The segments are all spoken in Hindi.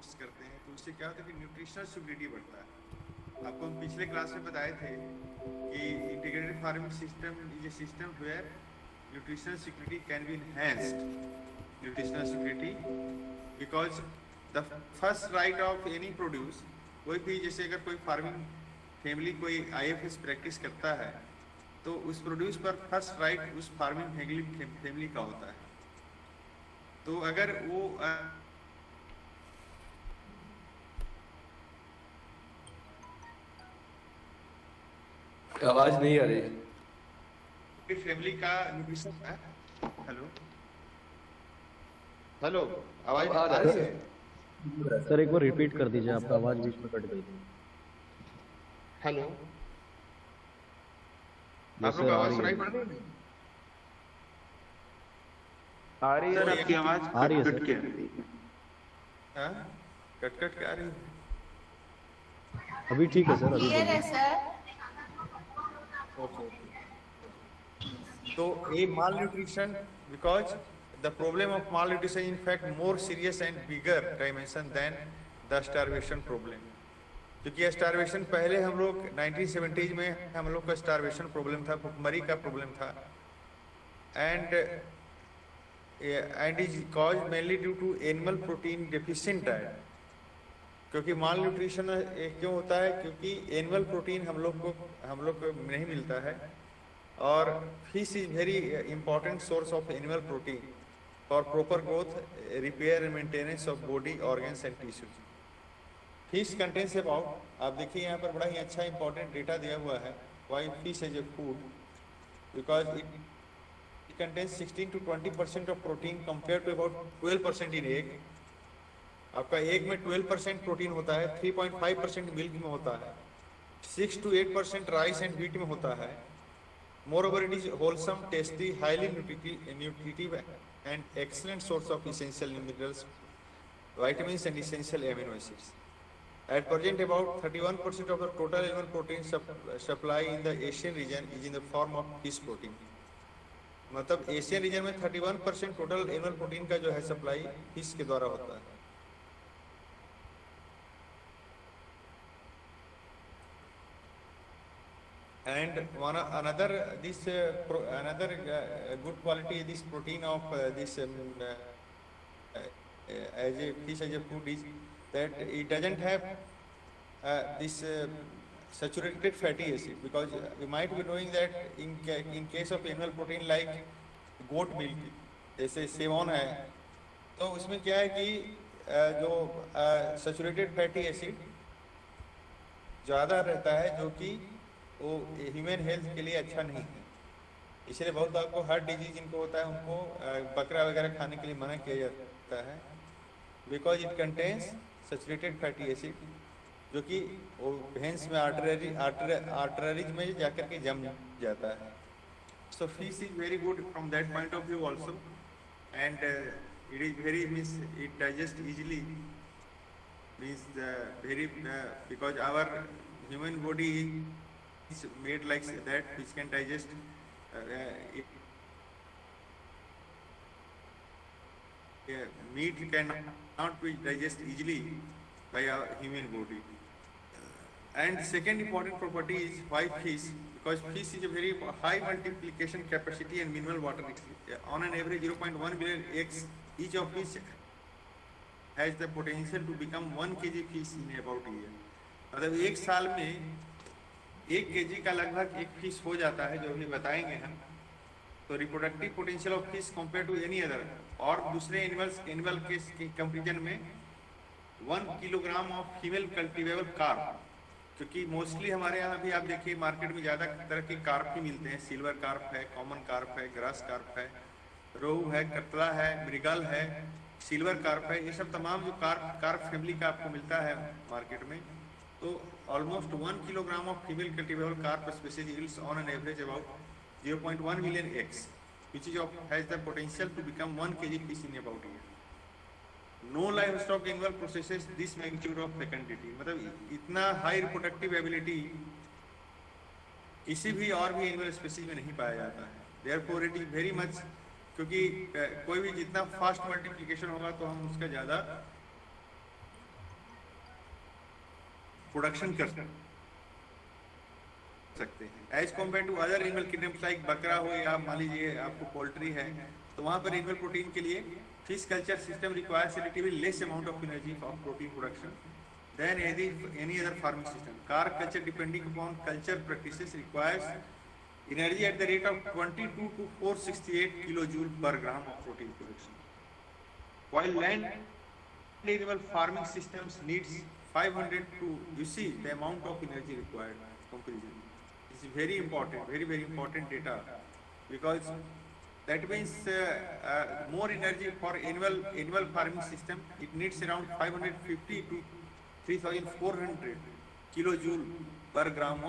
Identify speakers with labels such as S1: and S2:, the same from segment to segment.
S1: प्रोड्यूस करते हैं, तो उससे क्या होता है कि न्यूट्रिशनल सिक्योरिटी बढ़ता है। आपको हम पिछले क्लास में बताए थे कि integrated farming system is a system where nutritional security can be enhanced, nutritional security, because the first right of any produce, कोई भी जैसे अगर कोई फार्मिंग फैमिली कोई आईएफएस प्रैक्टिस करता है तो उस प्रोड्यूस पर फर्स्ट राइट उस फार्मिंग फैमिली का होता है। तो अगर वो
S2: आवाज नहीं आ रही।
S1: फैमिली का न्यूट्रिशन है। हेलो हेलो, आवाज आ रही है?
S3: सर एक बार रिपीट कर दीजिए, आपका आवाज बीच में कट गई थी।
S1: हेलो,
S3: यस
S1: आप लोग
S3: सर, आ
S1: आवाज
S3: रही
S1: सुनाई
S3: है।
S1: पड़ रही है?
S4: आ रही है, आपकी आवाज
S3: आ रही है
S4: कट
S3: सर।
S4: के आ रही है।
S1: हाँ, कट कट के आ रही है।
S3: अभी ठीक है सर, अभी
S5: क्लियर है
S3: बोलिए।
S5: सर।
S1: ओके, तो ये malnutrition, because the problem of malnutrition in fact more serious and bigger dimension than the starvation problem. क्योंकि स्टारवेशन पहले हम लोग 1970s में हम लोग का स्टारवेशन प्रॉब्लम था, भुखमरी का प्रॉब्लम था, and is cause mainly due to animal protein deficient diet. क्योंकि माल न्यूट्रिशन क्यों होता है? क्योंकि एनिमल प्रोटीन हम लोग को नहीं मिलता है, और fish is very important source of animal protein for proper growth, repair and maintenance of body organs and tissues. Fish contains about, आप देखिए यहाँ पर बड़ा ही अच्छा इंपॉर्टेंट डेटा दिया हुआ है, why fish as a food, because it contains 16 to 20% of protein compare to about 12% in egg. आपका एग में 12% प्रोटीन होता है, 3.5% मिल्क में होता है, 6 to 8% राइस एंड व्हीट में होता है। Moreover, it is wholesome, tasty, highly nutritive and excellent source of essential minerals, vitamins and essential amino acids. At present, about 31% of the total animal protein supply in the Asian region is in the form of fish protein. मतलब एशियन रीजन में 31% टोटल एनिमल प्रोटीन का जो है सप्लाई फिश के द्वारा होता है। And another good quality this protein of this as a fish as a food is that it doesn't have this saturated fatty acid, because you might be knowing that in case of animal protein like goat milk, जैसे सेवॉन है, तो उसमें क्या है कि जो सैचुरेटेड फैटी एसिड ज़्यादा रहता है, जो कि वो ह्यूमन हेल्थ के लिए अच्छा नहीं है। इसलिए बहुत आपको हार्ट डिजीज जिनको होता है उनको बकरा वगैरह खाने के लिए मना किया जाता है, because it contains saturated fatty acid, जो कि वो वेन्स में आर्टरीज में जाकर के जम जाता है। So fish is very good from that point of view also, and it is very means it digest easily, means very because our human body is made like that which can digest meat cannot be digest easily by our human body. And second important property is why fish, because fish is a very high multiplication capacity and minimal water. On an average 0.1 billion eggs each of fish has the potential to become 1 kg fish in about a year. मतलब एक साल में 1 kg का लगभग एक फिश हो जाता है, जो अभी बताएंगे हम। तो reproductive potential of fish compare to any other, और दूसरे एनिमल के कंपेरिजन में 1 kilogram of female cultivable carp, क्योंकि मोस्टली हमारे यहाँ भी आप देखिए मार्केट में ज़्यादा तरह के कार्प ही मिलते हैं। सिल्वर कार्प है, कॉमन कार्प है, ग्रास कार्प है, रोहू है, कतला है, मृगल है, सिल्वर कार्प है, ये सब तमाम जो कार्प फैमिली का आपको मिलता है मार्केट में। तो almost 1 kilogram of female cultivable carp species yields on an average about 0.1 million eggs, which has the potential to become 1 kg fish in about a year. No livestock animal possesses this magnitude of fecundity, मतलब इतना हाई रिप्रोडक्टिव एबिलिटी किसी भी और भी एनिमल स्पीसीज में नहीं पाया जाता है। Therefore it is very much, क्योंकि कोई भी जितना फास्ट मल्टीप्लिकेशन होगा तो हम उसका ज़्यादा प्रोडक्शन कर सकते हैं as compare to other animal kingdoms like बकरा हो या मान लीजिए आपको पोल्ट्री है, तो वहाँ पर एनिमल प्रोटीन के लिए fish culture system requires relatively less amount of energy of protein production than any other farming system. Carp culture, depending upon culture practices, requires energy at the rate of 22 to 468 kilojoule per gram of protein production, while land animal farming systems needs 500 to, you see the amount of energy required comparison. This is very important, very important data, because that means more energy for animal farming system, it needs around 550 to 3400 kilojoule per gram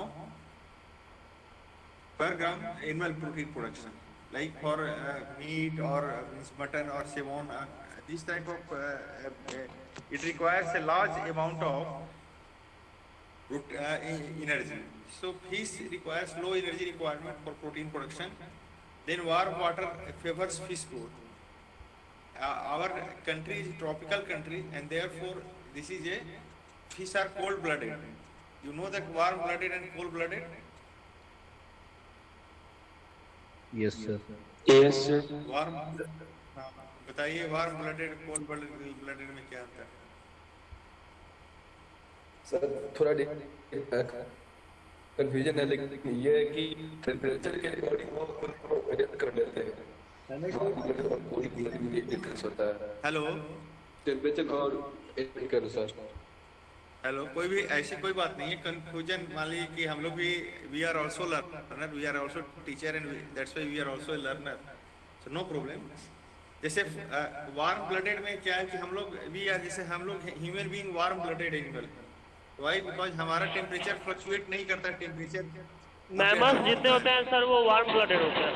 S1: animal protein production, like for meat or mutton or salmon, this type of it requires a large amount of energy. So fish requires low energy requirement for protein production. Then warm water favors fish growth. Our country is a tropical country, and therefore this is a fish are cold blooded. You know that warm blooded and cold blooded?
S3: Yes sir.
S4: Yes sir.
S1: Warm, बताइए वार्म ब्लडेड कोल्ड ब्लडेड में क्या अंतर है?
S2: सर थोड़ा कंफ्यूजन है, लेकिन ये है कि टेम्परेचर के अकॉर्डिंग वो खुद को एडजस्ट कर लेते हैं। कोई डिफरेंस होता है
S1: हेलो,
S2: टेम्परेचर और एज के अनुसार।
S1: हेलो, कोई भी ऐसी कोई बात नहीं है कंफ्यूजन। मान लीजिए कि हम लोग भी we are also learner, we are also teacher and that's why we are also learner, so no problem. जैसे वार्म ब्लडेड में क्या है कि हम लोग वी आर, जैसे हम लोग human being warm blooded animal, why? Because हमारा टेम्परेचर फ्लक्चुएट नहीं करता। टेम्परेचर
S5: मैमल्स जितने होते हैं सर वो वार्म ब्लडेड होते हैं।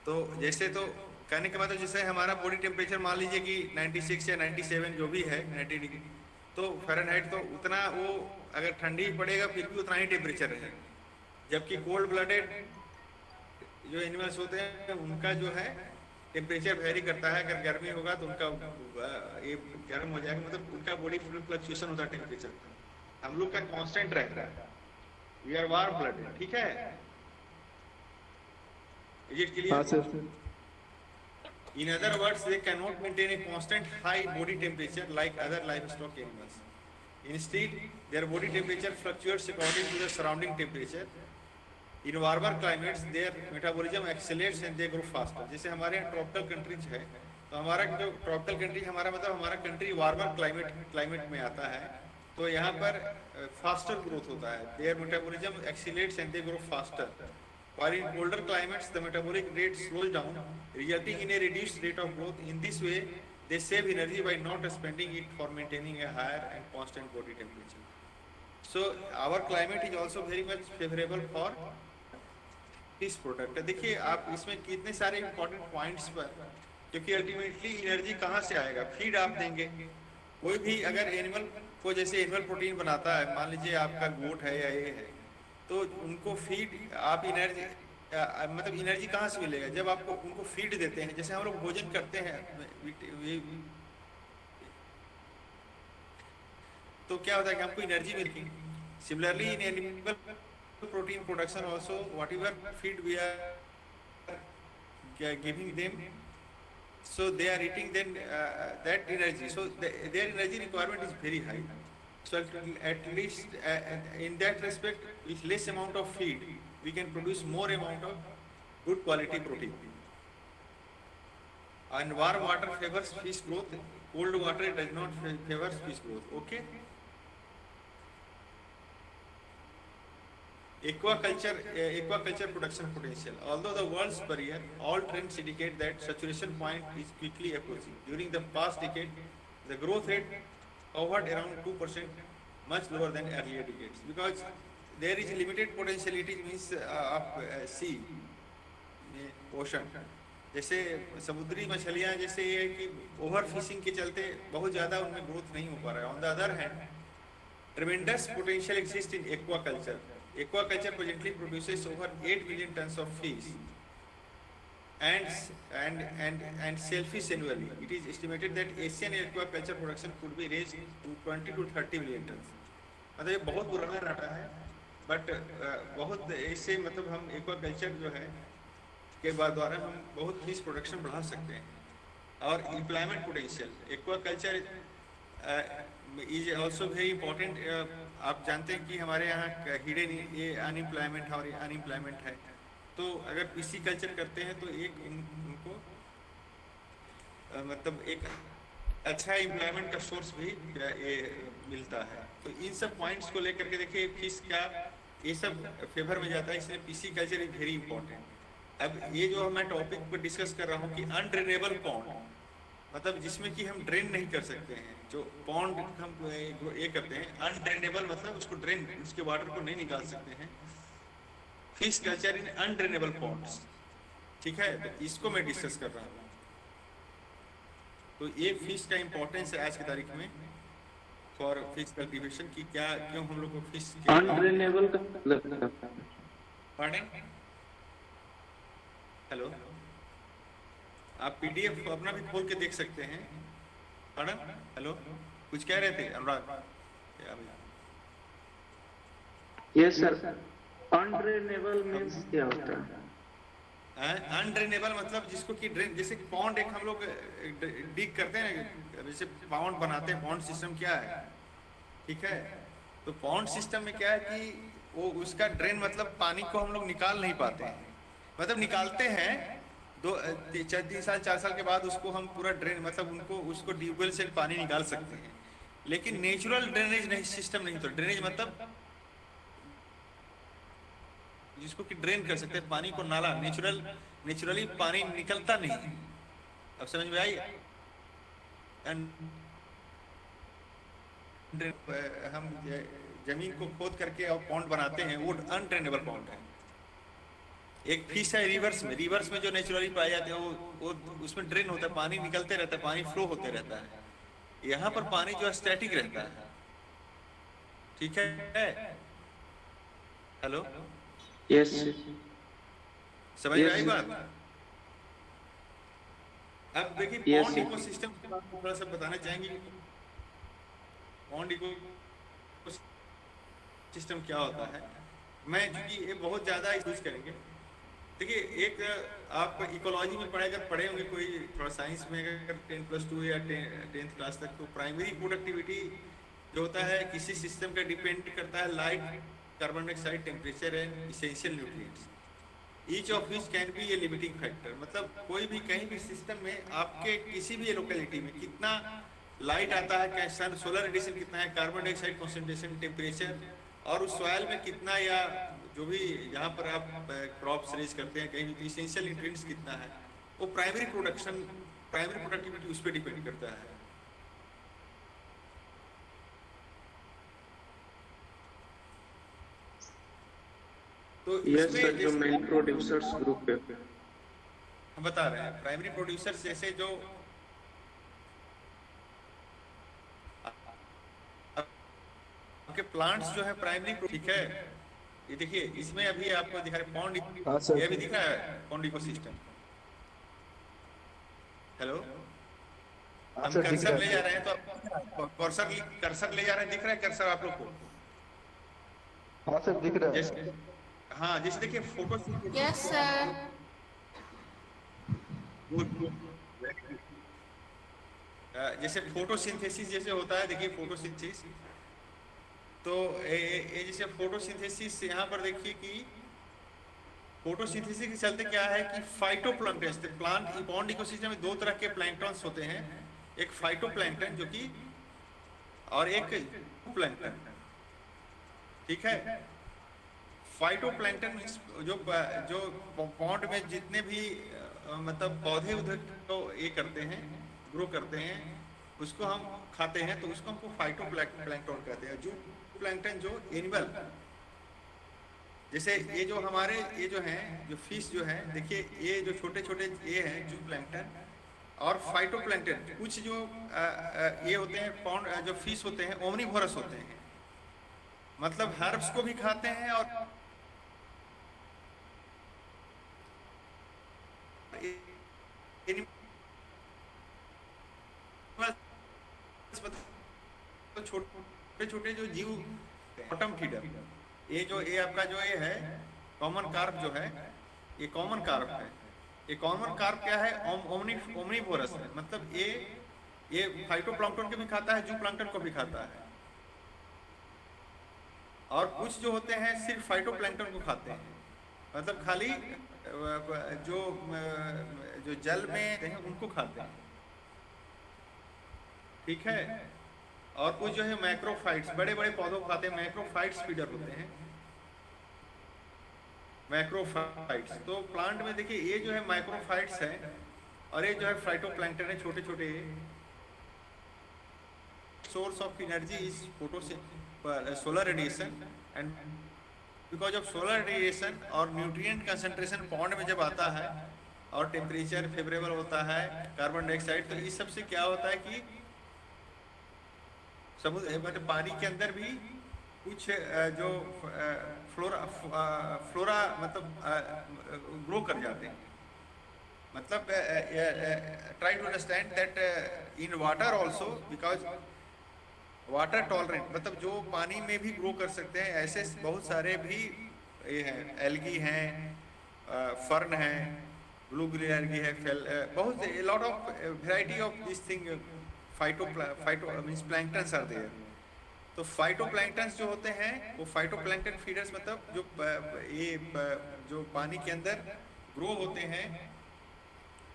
S1: तो जैसे, तो कहने के मतलब जैसे हमारा बॉडी टेम्परेचर मान लीजिए कि 96 या 97 जो भी है 90 डिग्री, तो फ़ारेनहाइट, तो उतना वो अगर ठंडी पड़ेगा फिर भी उतना ही टेम्परेचर रहेगा। जबकि कोल्ड ब्लडेड जो एनिमल्स होते हैं उनका जो है टेम्परेचर वेरी करता है। अगर गर्मी होगा तो उनका ये गर्म हो जाएगा, मतलब उनका बॉडी फ्लक्चुएशन होता है टेम्परेचर। हम लोग का कांस्टेंट रहता है, वी आर वार्म ब्लडेड, ठीक है? Is it clear? In other words, they cannot maintain a constant high body temperature like other livestock animals. Instead, their body temperature fluctuates according to the surrounding temperature. In warmer climates, their metabolism accelerates and they grow faster. जैसे हमारे यहाँ ट्रॉपिकल कंट्रीज है, तो हमारा जो ट्रॉपिकल कंट्री, हमारा मतलब हमारा कंट्री वार्मर क्लाइमेट में आता है, तो यहाँ पर फास्टर ग्रोथ होता है। Their metabolism accelerates and they grow faster. While in colder climates, the metabolic rate slows down, resulting in a reduced rate of growth. In this way, they save energy by not spending it for maintaining a higher and constant body temperature. So, our climate is also very much favorable for this product. देखिए आप इसमें कितने सारे important points पर, क्योंकि अल्टीमेटली एनर्जी कहाँ से आएगा? फीड आप देंगे। कोई भी अगर एनिमल को, जैसे एनिमल प्रोटीन बनाता है, मान लीजिए आपका गोट है या ये है, तो उनको फीड आप एनर्जी, मतलब एनर्जी कहाँ से मिलेगा? जब आपको उनको फीड देते हैं। जैसे हम लोग भोजन करते हैं तो क्या होता है कि हमको एनर्जी मिलती है। Similarly in animal protein production also, whatever feed we are giving them, so they are eating then that energy, so their energy requirement is very high. So at least in that respect, with less amount of feed, we can produce more amount of good quality protein. And warm water favors fish growth, cold water does not favor fish growth. Okay. Aquaculture production potential. Although the world's per year, all trends indicate that saturation point is quickly approaching. During the past decade, the growth rate hovered around 2%, much lower than earlier decades. Because there is limited potentiality, means of sea, ocean. जैसे समुद्री मछलियाँ, जैसे ये है कि ओवर फिशिंग के चलते बहुत ज़्यादा उनमें ग्रोथ नहीं हो पा रहा है। On the other hand, ट्रेमेंडस potential exist in aquaculture. Aquaculture presently produces over 8 million tons of fish and shellfish annually. It is estimated that Asian aquaculture production could be raised to 20 to 30 million tons. मतलब ये बहुत पुराना डाटा है, बट बहुत ऐसे मतलब हम एक्वाकल्चर जो है के द्वारा हम बहुत फिश प्रोडक्शन बढ़ा सकते हैं. और employment potential aquaculture is also very important. आप जानते हैं कि हमारे यहाँ हिडन ये अनएम्प्लॉयमेंट और अनएम्प्लॉयमेंट है. तो अगर पीसी कल्चर करते हैं तो एक उनको मतलब एक अच्छा एम्प्लॉयमेंट का सोर्स भी ये मिलता है. तो इन सब पॉइंट्स को लेकर के देखिए फिश का ये सब फेवर में जाता है, इसलिए PC culture is very important. अब ये जो मैं टॉपिक पर डिस्कस कर रहा हूँ कि अनड्रेनेबल पॉन्ड, मतलब जिसमें कि हम ड्रेन नहीं कर सकते हैं, जो पॉन्ड हम ये करते हैं अनड्रेनेबल, मतलब उसको ड्रेन उसके वाटर को नहीं निकाल सकते हैं. फिश कल्चर इन अनड्रेनेबल पॉन्ड्स, ठीक है, तो इसको मैं डिस्कस कर रहा हूँ. तो ये फिश का इम्पोर्टेंस है आज की तारीख में फॉर फिश कल्टीवेशन की. क्या क्यों हम लोग को फिश
S4: अनड्रेनेबल का मतलब
S1: पढ़ें. हेलो, आप पीडीएफ अपना भी खोल के देख सकते हैं. पढ़ें. हेलो, कुछ कह रहे थे Anurag?
S4: Yes sir. Undrainable means क्या होता है?
S1: अनड्रेनेबल मतलब जिसको कि ड्रेन, जैसे पॉन्ड एक हम लोग डिग करते हैं, जैसे पॉन्ड बनाते हैं. पॉन्ड सिस्टम क्या है, ठीक है, तो पॉन्ड सिस्टम में क्या है कि वो उसका ड्रेन मतलब पानी को हम लोग निकाल नहीं पाते हैं. मतलब निकालते हैं 2-3 साल 4 साल के बाद उसको हम पूरा ड्रेन मतलब उसको ट्यूबवेल से पानी निकाल सकते हैं. लेकिन नेचुरल ड्रेनेज नहीं, सिस्टम नहीं. तो ड्रेनेज मतलब जिसको कि ड्रेन कर सकते हैं पानी को, नाला नेचुरली पानी निकलता नहीं. अब समझ में आई? हम जमीन को खोद करके और पॉन्ड बनाते हैं, वो अनड्रेनेबल पॉन्ड है. एक फिश है रिवर्स में जो नेचुरली पाए जाते हैं वो उसमें ड्रेन होता है, पानी निकलते रहता है, पानी फ्लो होते रहता है. यहाँ पर पानी जो स्टैटिक रहता है, ठीक है. हेलो,
S4: यस,
S1: समझ में आई बात? अब देखिए पॉन्ड इकोसिस्टम थोड़ा सा बताना चाहेंगे. पॉन्ड इकोसिस्टम क्या होता है, मैं क्योंकि ये बहुत ज्यादा यूज करेंगे. देखिए एक आप इकोलॉजी में पढ़े होंगे कोई थोड़ा साइंस में, अगर 10+2 या 10th क्लास तक, तो प्राइमरी प्रोडक्टिविटी जो होता है किसी सिस्टम का डिपेंड करता है light, carbon dioxide, temperature and essential nutrients. Each of which can be A limiting factor. मतलब कोई भी कहीं भी सिस्टम में आपके किसी भी लोकेलिटी में कितना लाइट आता है, कैसा सोलर रेडिएशन कितना है, कार्बन डाइऑक्साइड कॉन्सेंट्रेशन, टेम्परेचर, और उस सॉइल में कितना या जो भी यहाँ पर आप क्रॉप्स रेज करते हैं कहीं भी इसेंशियल न्यूट्रिएंट्स कितना है, वो प्राइमरी प्रोडक्टिविटी उस पर डिपेंड करता है. तो
S4: यस सर, जो मेन प्रोड्यूसर्स ग्रुप है
S1: हम बता रहे हैं, प्राइमरी प्रोड्यूसर्स जैसे जो आपके प्लांट्स जो है प्राइमरी, ठीक है. ये देखिए इसमें अभी आपको दिखा रहे पॉन्ड, ये भी दिख रहा है पॉन्ड इकोसिस्टम. हेलो, हम कर्सर ले जा रहे हैं तो कर्सर ले जा रहे हैं, दिख रहा है कर्सर आप लोग को?
S2: हाँ सर दिख रहा है.
S1: हाँ, जैसे देखिए फोटो,
S6: यस सर.
S1: जैसे फोटोसिंथेसिस जैसे होता है, देखिए फोटोसिंथेसिस, तो ये जैसे फोटोसिंथेसिस यहाँ पर देखिए कि फोटोसिंथेसिस के चलते क्या है कि फाइटोप्लैंक्टन, प्लांट पॉन्ड इकोसिस्टम में 2 तरह के प्लैंक्टन्स होते हैं. एक फाइटोप्लैंक्टन जो कि, और एक प्लैंक्टन, ठीक है. फाइटोप्लैंक्टन जो पॉन्ड में जितने भी मतलब पौधे उधर तो ये करते हैं, ग्रो करते हैं, उसको हम खाते हैं, तो उसको हमको फाइटोप्लैंक्टन कहते हैं. जो प्लैंक्टन जो एनिमल, जैसे ये जो हमारे ये जो हैं जो फिश जो है, देखिए ये जो छोटे छोटे ये हैं जो प्लैंक्टन और फाइटोप्लैंक्टन, कुछ जो ये होते हैं पॉन्ड जो फिश होते हैं ओमनीवोरस होते हैं, मतलब हर्ब्स को भी खाते हैं और तो छोटे छोटे जो जीव बॉटम फीडर, ये आपका जो ये है कॉमन कार्प जो है, ये कॉमन कार्प है। ये कॉमन कार्प क्या है? ओमनीवोरस है, मतलब ये फाइटोप्लैंक्टन को भी खाता है, जू प्लैंक्टन को भी खाता है। और कुछ जो होते हैं सिर्फ फाइटोप्लैंक्टन को खाते हैं, मतलब खाली जो जल में हैं उनको खाते हैं, ठीक है। और कुछ जो है मैक्रोफाइट्स, बड़े बड़े पौधों को खाते हैं, मैक्रोफाइट्स फीडर होते हैं, मैक्रोफाइट्स। तो प्लांट में देखिए ये जो है मैक्रोफाइट्स है, और ये जो है फाइटोप्लैंक्टन है, छोटे छोटे। Source of energy is solar radiation, and because of solar radiation और न्यूट्रिएंट कंसंट्रेशन पॉन्ड में जब आता है और टेम्परेचर फेवरेबल होता है, कार्बन डाइऑक्साइड, तो इस सबसे क्या होता है कि समुद्र मतलब पानी के अंदर भी कुछ जो फ्लोरा मतलब ग्रो कर जाते हैं। मतलब try to understand that in water also, because water tolerant, मतलब जो पानी में भी ग्रो कर सकते हैं, ऐसे बहुत सारे भी ये हैं, एल्गी हैं, फर्न हैं, ब्लू ग्रीन एल्गी है, बहुत lot of variety of this thing, phyto means planktons are there. तो फाइटोप्लैंक्टन्स जो होते हैं वो फाइटोप्लैंक्टन फीडर्स, मतलब जो पानी के अंदर ग्रो होते हैं,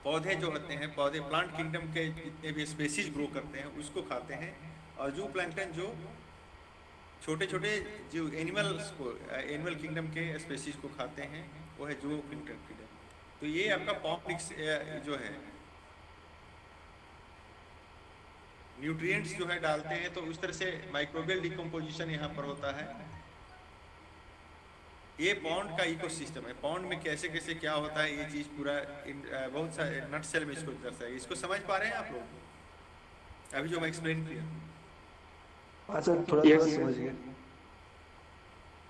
S1: पौधे जो होते हैं, पौधे प्लांट किंगडम के जितने भी स्पेसीज ग्रो करते हैं उसको खाते हैं। और जू प्लैंक्टन जो छोटे छोटे जो एनिमल्स को, एनिमल किंगडम के स्पेसीज को खाते हैं, वो है जू प्लैंक्टन फीडर। तो ये आपका पॉम्प्लिक्स जो है न्यूट्रिएंट्स जो है डालते हैं, तो उस तरह से माइक्रोबियल डिकम्पोजिशन यहाँ पर होता है। ये पॉन्ड का इकोसिस्टम है, पॉन्ड में कैसे कैसे क्या होता है, ये चीज पूरा बहुत सारे नट सेल में इसको दर्शाया। इसको समझ पा रहे हैं आप लोग अभी जो मैं एक्सप्लेन किया?
S2: हाँ सर, थोड़ा समझ गए।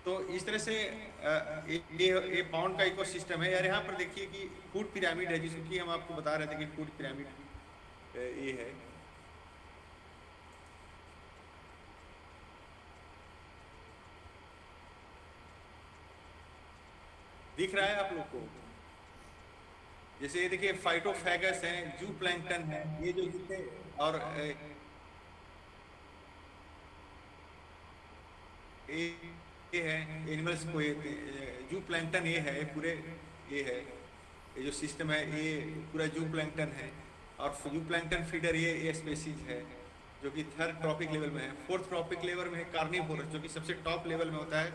S1: तो इस तरह से ये पॉन्ड का इकोसिस्टम है यार। यहाँ पर देखिए कि फूड पिरामिड है, जिसको कि हम आपको बता रहे थे कि फूड पिरामिड ये है। दिख रहा है आप लोग को? जैसे ये देखिए फाइटोफैगस है, जू प्लैंक्टन है, ये जो जितने और ये है एनिमल्स को, जू प्लैंक्टन ये है पूरे, ये है ये जो सिस्टम है, ये पूरा जू प्लैंक्टन है। और जू प्लैंक्टन फीडर ये स्पेसीज है जो कि थर्ड ट्रॉपिक लेवल में है। फोर्थ ट्रॉपिक लेवल में है कार्निवोरस, जो कि सबसे टॉप लेवल में होता है,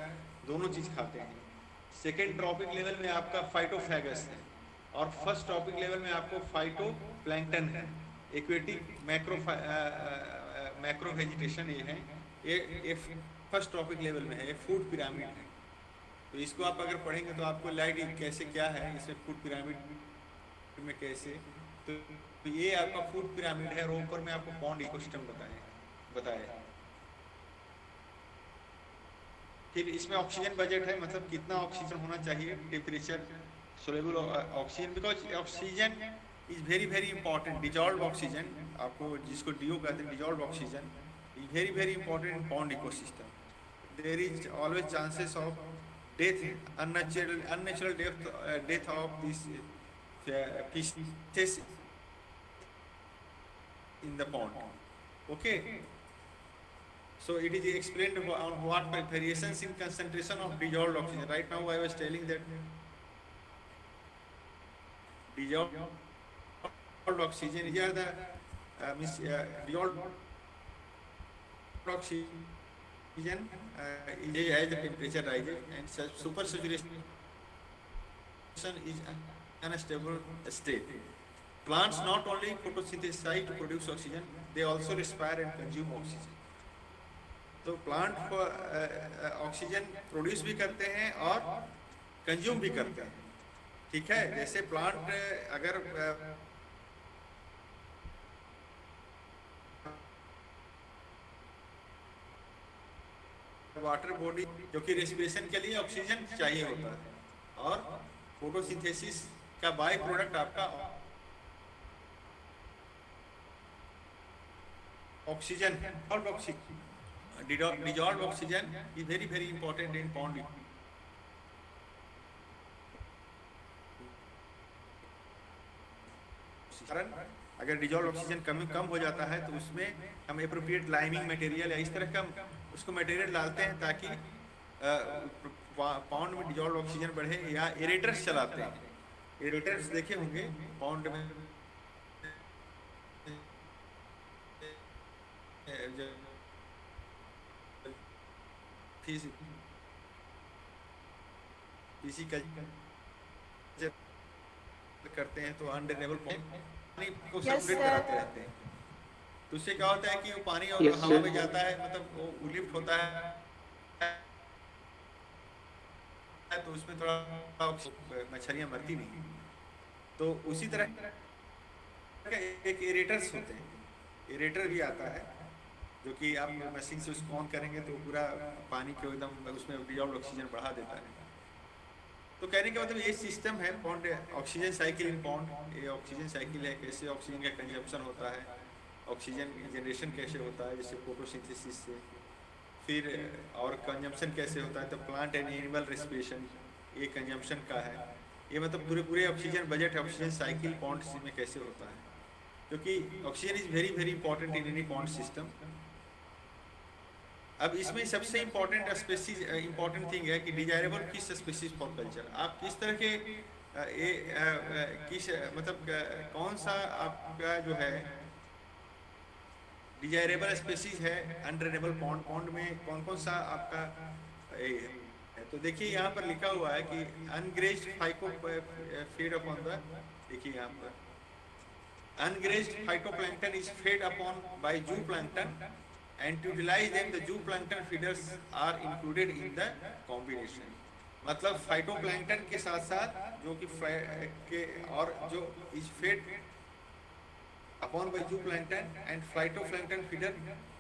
S1: दोनों चीज खाते हैं। सेकेंड ट्रॉपिक लेवल में आपका फाइटोफैगस है, और फर्स्ट ट्रॉपिक लेवल में आपको फाइटोप्लैंक्टन है। एक्वेटिक मैक्रो वेजिटेशन ये है, ये फर्स्ट ट्रॉपिक लेवल में है, ये फूड पिरामिड है। तो इसको आप अगर पढ़ेंगे तो आपको लाइट कैसे क्या है इसमें फूड पिरामिड में कैसे, तो ये आपका फूड पिरामिड है, और ऊपर में आपको पॉन्ड इकोसिस्टम बताया। फिर इसमें ऑक्सीजन बजट है, मतलब कितना ऑक्सीजन होना चाहिए, temperature soluble oxygen, because oxygen is very very important. Dissolve oxygen, आपको जिसको डीओ कहते हैं, dissolve oxygen is very very important in pond ecosystem. There is always chances of death, unnatural death of this fishes in the pond. Okay, so it is explained on what variations in concentration of dissolved oxygen. Right now I was telling that dissolved oxygen, here the dissolved oxygen as the temperature rises, and supersaturation is unstable state. Plants not only photosynthesize to produce oxygen, they also respire and consume oxygen. तो प्लांट ऑक्सीजन प्रोड्यूस भी करते हैं और कंज्यूम भी करते हैं, ठीक है। जैसे प्लांट अगर वाटर बॉडी जो कि रेस्पिरेशन के लिए ऑक्सीजन चाहिए होता है, और फोटोसिंथेसिस का बाई प्रोडक्ट आपका ऑक्सीजन है। Dissolve oxygen is very very important in pond. कारण अगर डिजॉल्व ऑक्सीजन कम हो जाता है तो उसमें हम एप्रोप्रिएट लाइमिंग मटेरियल या इस तरह का उसको मटेरियल डालते हैं ताकि पॉन्ड में डिजॉल्व ऑक्सीजन बढ़े, या एरेटर्स चलाते हैं। एरेटर्स देखे होंगे पॉन्ड में, करते हैं तो अनड्रेनेबल पानी को सेपरेट कराते रहते हैं। तो उससे क्या होता है कि वो पानी और हवा में जाता है, मतलब वो लिफ्ट होता है तो उसमें थोड़ा मछलियां मरती नहीं। तो उसी तरह एक एरेटर्स होते हैं, एरेटर भी आता है जो कि आप मशीन से उसको ऑन करेंगे तो पूरा पानी को एकदम उसमें डिजॉल्व ऑक्सीजन बढ़ा देता है। तो कहने का मतलब ये सिस्टम है pond oxygen cycle in pond. ये ऑक्सीजन साइकिल है, कैसे ऑक्सीजन का कंजप्शन होता है, ऑक्सीजन जनरेशन कैसे होता है जैसे फोटोसिंथेसिस से, फिर और कंजम्पशन कैसे होता है। तो प्लांट एंड एनिमल रेस्पिरेशन ये कंजम्पशन का है। ये मतलब पूरे oxygen budget oxygen cycle pond में कैसे होता है, क्योंकि oxygen is very very important in any pond system. अब इसमें सबसे इम्पोर्टेंट स्पेसीज इम्पोर्टेंट थिंग है कि डिजायरेबल किस स्पेसीज फॉर कल्चर, आप किस तरह के किस मतलब कौन सा आपका जो है डिजायरेबल स्पेसीज है अनड्रेनेबल पॉन्ड में कौन कौन सा आपका है। तो देखिए यहाँ पर लिखा हुआ है कि ungrazed phyco feed upon the, देखिए यहाँ पर ungrazed phytoplankton is fed upon by जूप्लैंक्टन and to utilize them the zooplankton feeders are included in the combination। मतलब फाइटोप्लैंक्टन के साथ साथ जो कि के और जो is fed upon by zooplankton and phytoplankton feeder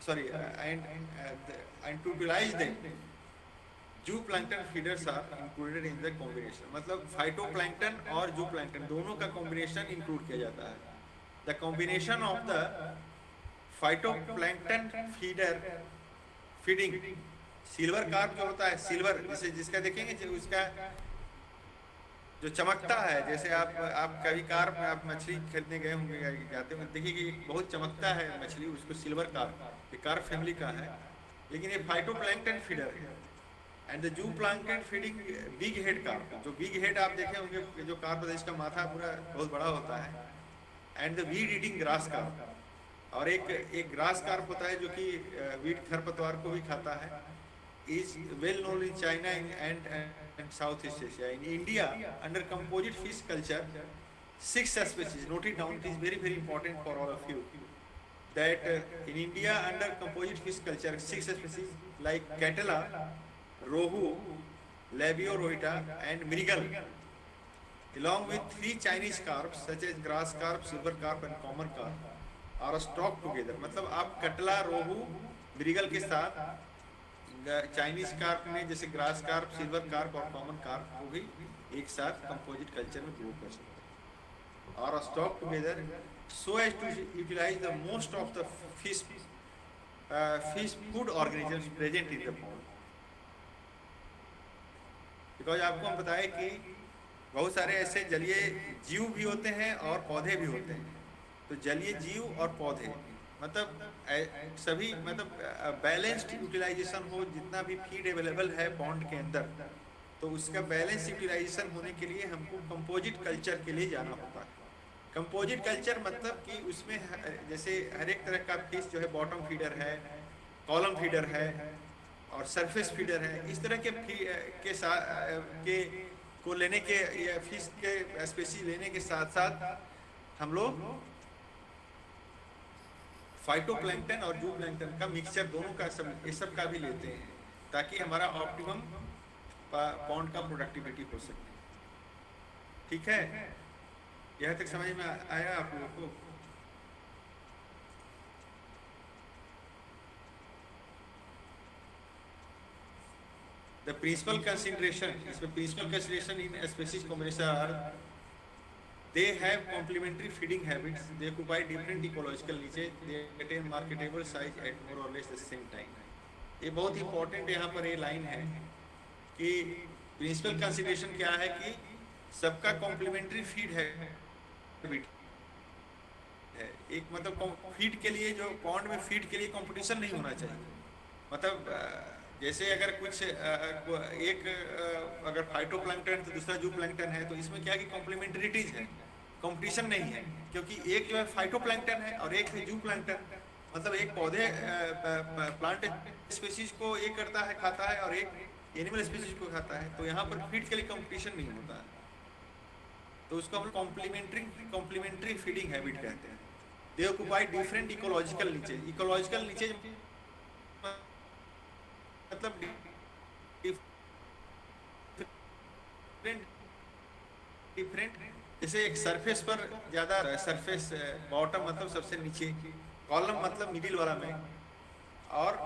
S1: sorry and to utilise them zooplankton feeders are included in the combination. मतलब फाइटोप्लैंक्टन और जूप्लैंक्टन दोनों का कॉम्बिनेशन इंक्लूड किया जाता है। The combination of the phytoplankton feeding silver carp जो होता है, सिल्वर जैसे जिसका देखेंगे जो उसका जो चमकता है, जैसे आप कभी कार्प में आप मछली खरीदने गए होंगे जाते हैं देखिए कि बहुत चमकता है मछली, उसको सिल्वर कार्प, ये कार्प फैमिली का है। लेकिन ये फाइटोप्लैंक्टन फीडर है। And the जूप्लैंक्टन feeding big head carp, जो बिग हेड आप देखे होंगे जो कार्प है इसका माथा पूरा बहुत बड़ा होता है। And the weed eating grass carp, और एक ग्रास कार्प होता है जो कि वीट खरपतवार को भी खाता है। Is well known in China and south east Asia. In India under composite fish culture 6 species noted down, it is very very important for all of you that in India under composite fish culture 6 species like catala, rohu, labio rohita and mrigal along with 3 Chinese carps such as grass carp, silver carp and common carp और स्टॉक टुगेदर। मतलब आप कटला, रोहू, मृगल के साथ चाइनीज कार्प में जैसे ग्रास कार्प, सिल्वर कार्प और कॉमन कार्प को भी एक साथ कंपोजिट कल्चर में ग्रो कर सकते हैं और stock together so as to utilise the most of the fish food organisms present in the pond. Because आपको हम बताएं कि बहुत सारे ऐसे जलीय जीव भी होते हैं और पौधे भी होते हैं। तो जलीय जीव और पौधे मतलब सभी मतलब बैलेंस्ड यूटिलाइजेशन हो, जितना भी फीड अवेलेबल है पॉन्ड के अंदर, तो उसका बैलेंस यूटिलाइजेशन होने के लिए हमको कंपोजिट कल्चर के लिए जाना होता है। कंपोजिट कल्चर मतलब कि उसमें जैसे हर एक तरह का फिश जो है बॉटम फीडर है, कॉलम फीडर है और सरफेस फीडर है, इस तरह के को लेने के या फिश के स्पेसीज लेने के साथ साथ हम लोग फाइटोप्लैंक्टन और जूप्लैंक्टन का मिक्सचर दोनों का ये सब का भी लेते हैं ताकि हमारा ऑप्टिमम पॉन्ड का प्रोडक्टिविटी हो सके। ठीक है, यहाँ तक समझ में आया आप लोगों को? The principal consideration, इसमें principal consideration in species combination are they have complementary feeding habits, they occupy different ecological niches, they attain marketable size at more or less the same time. ये बहुत इंपॉर्टेंट यहाँ पर ये लाइन है कि प्रिंसिपल कंसिडरेशन क्या है कि सबका कॉम्प्लीमेंट्री फीड है एक मतलब फीड के लिए जो पॉन्ड में फीड के लिए कंपटीशन नहीं होना चाहिए। मतलब जैसे अगर कुछ एक अगर फाइटोप्लैंक्टन तो दूसरा जू प्लैंक्टन है तो इसमें क्या कि कॉम्प्लीमेंट्रिटीज है, कंपटीशन नहीं है, क्योंकि एक जो है फाइटोप्लैंक्टन है और एक है जू प्लैंक्टन। मतलब एक पौधे प्लांट स्पीशीज को ये करता है खाता है और एक एनिमल स्पीशीज को खाता है, तो यहाँ पर फीड के लिए कंपटीशन नहीं होता है, तो उसको हम कॉम्प्लीमेंट्री फीडिंग हैबिट कहते हैं। They occupy different ecological niches, ecological niches मतलब डिफरेंट जैसे एक सरफेस पर ज्यादा सरफेस बॉटम मतलब सबसे नीचे, कॉलम मतलब मिडिल वाला में, और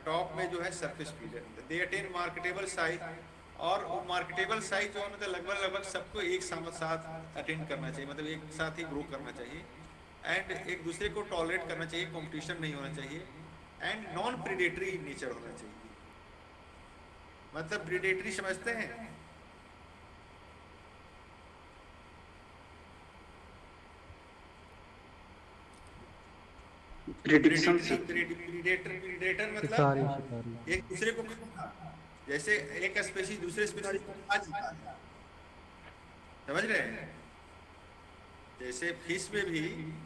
S1: टॉप में जो है surface feeder. They attain marketable size, और वो मार्केटेबल साइज जो है मतलब लगभग सबको एक साथ अटेंड करना चाहिए, मतलब एक साथ ही ग्रो करना चाहिए, एंड एक दूसरे को टॉलरेट करना चाहिए, कंपटीशन नहीं होना चाहिए, एंड नॉन प्रीडेटरी नेचर होना चाहिए। मतलब प्रीडेटरी समझते हैं, प्रीडेटर मतलब
S3: शिकारी।
S1: एक दूसरे को, जैसे एक स्पीशीज दूसरे स्पीशीज को खा जाता है, समझ रहे हैं? जैसे फिश में भी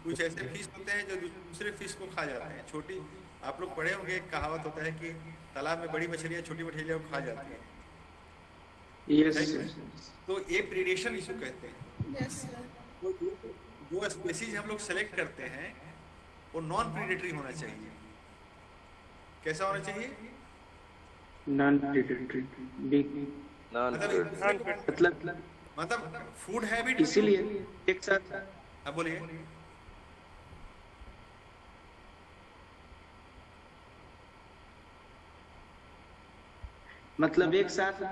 S1: कुछ ऐसे फिश होते हैं जो दूसरे फिश को खा जाते हैं। छोटी, आप लोग पढ़े होंगे, एक कहावत होता है कि तालाब में बड़ी मछलियां छोटी मछलियों को खा जाती हैं। तो ये प्रीडेशन इशू कहते हैं। तो जो स्पीशीज हम लोग सेलेक्ट करते हैं वो नॉन प्रीडेटरी होना चाहिए। कैसा होना चाहिए?
S4: नॉन प्रीडेटरी,
S1: मतलब फूड हैबिट,
S4: इसीलिए एक साथ।
S1: हाँ बोलिए।
S4: मतलब एक साथ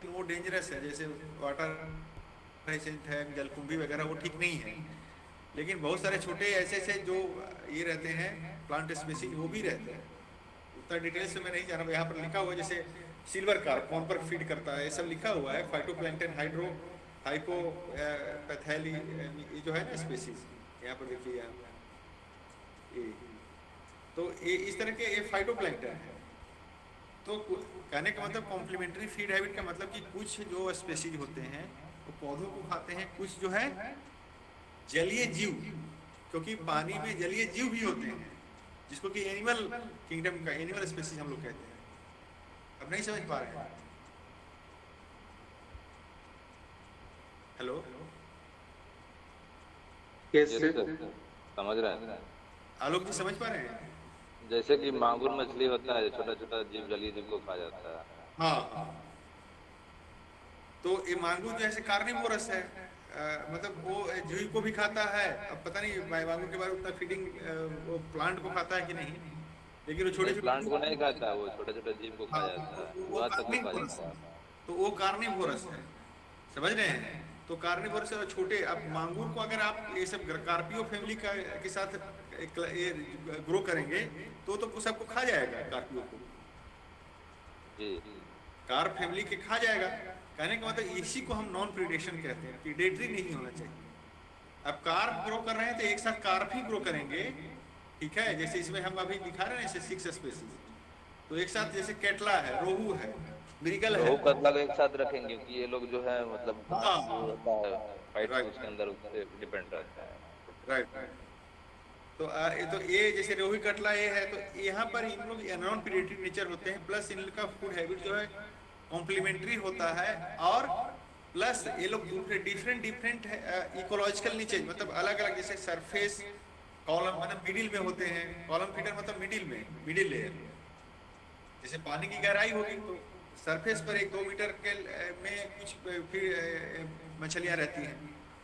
S1: वो डेंजरस है, जैसे वाटर हाइसिंथ है, जलकुंभी वगैरह, वो ठीक नहीं है। लेकिन बहुत सारे छोटे ऐसे जो ये रहते हैं प्लांट स्पीशीज, वो भी रहते हैं। उतना डिटेल्स में मैं नहीं जाना, यहाँ पर लिखा हुआ है, जैसे सिल्वर कार्प कौन पर फीड करता है, ये सब लिखा हुआ है। फाइटोप्लैंक्टन, हाइपोपैथैली, ये जो है ना स्पीशीज, यहाँ पर देखिए यहाँ, तो ये इस तरह के ये फाइटोप्लैंक्टन है। तो कहने का मतलब कॉम्प्लीमेंट्री फीड हैबिट का मतलब कि कुछ जो स्पीशीज होते हैं वो पौधों को खाते हैं, कुछ जो है जलीय जीव, क्योंकि पानी में जलीय जीव भी होते हैं, जिसको कि एनिमल किंगडम का एनिमल स्पीशीज हम लोग कहते हैं। अब नहीं समझ पा रहे हैं? हेलो,
S4: कैसे
S2: समझ रहे हैं?
S1: आलोक जी समझ पा रहे हैं?
S2: जैसे कि मांगुर मछली होता है, छोटा छोटा जीव जलीय जीव को खा जाता है।
S1: हाँ, तो ये मांगुर जो है कार्निवोरस है, मतलब वो जूही को भी खाता है। अब पता नहीं मांगुर के बारे में उतना फीडिंग, वो प्लांट को खाता है कि नहीं, लेकिन वो छोटे
S2: प्लांट को नहीं खाता, वो छोटे छोटे जीव को खा जाता है,
S1: वो
S2: तक को खा जाता है।
S1: तो वो कार्निवोरस है, समझ रहे हैं? तो कार्निवोरस और छोटे, अब मांगुर को अगर आप ये सब कार्पियो फैमिली के साथ ये ग्रो करेंगे तो सबको खा जाएगा, कार्पियो को कार्प फैमिली के खा जाएगा। कहने का मतलब इसी को हम नॉन प्रीडेशन कहते हैं, प्रीडेटरी नहीं होना चाहिए। अब कार्प ग्रो कर रहे हैं तो एक साथ कार्प ही ग्रो करेंगे, ठीक है? जैसे इसमें हम अभी दिखा रहे हैं, जैसे 6 स्पीशीज, तो एक साथ जैसे केटला है, रोहू है, मृगल है,
S2: रोहू कतला को एक साथ रखेंगे कि ये लोग जो है मतलब फाइट उसके अंदर उससे डिपेंड रहता है।
S1: राइट। तो ये जैसे रोहू कटला ये है, तो यहाँ पर इन लोग नॉन प्रीडेटरी नेचर होते हैं, प्लस इनका फूड हैबिट जो है कॉम्प्लीमेंट्री होता है, और प्लस ये लोग डिफरेंट इकोलॉजिकल नीचे, मतलब अलग अलग, जैसे सरफेस, कॉलम मतलब मिडिल में होते हैं। कॉलम फीडर मतलब मिडिल में, मिडिल लेयर, जैसे पानी की गहराई होगी तो सरफेस पर 1-2 मीटर के में कुछ फिर मछलियाँ रहती हैं।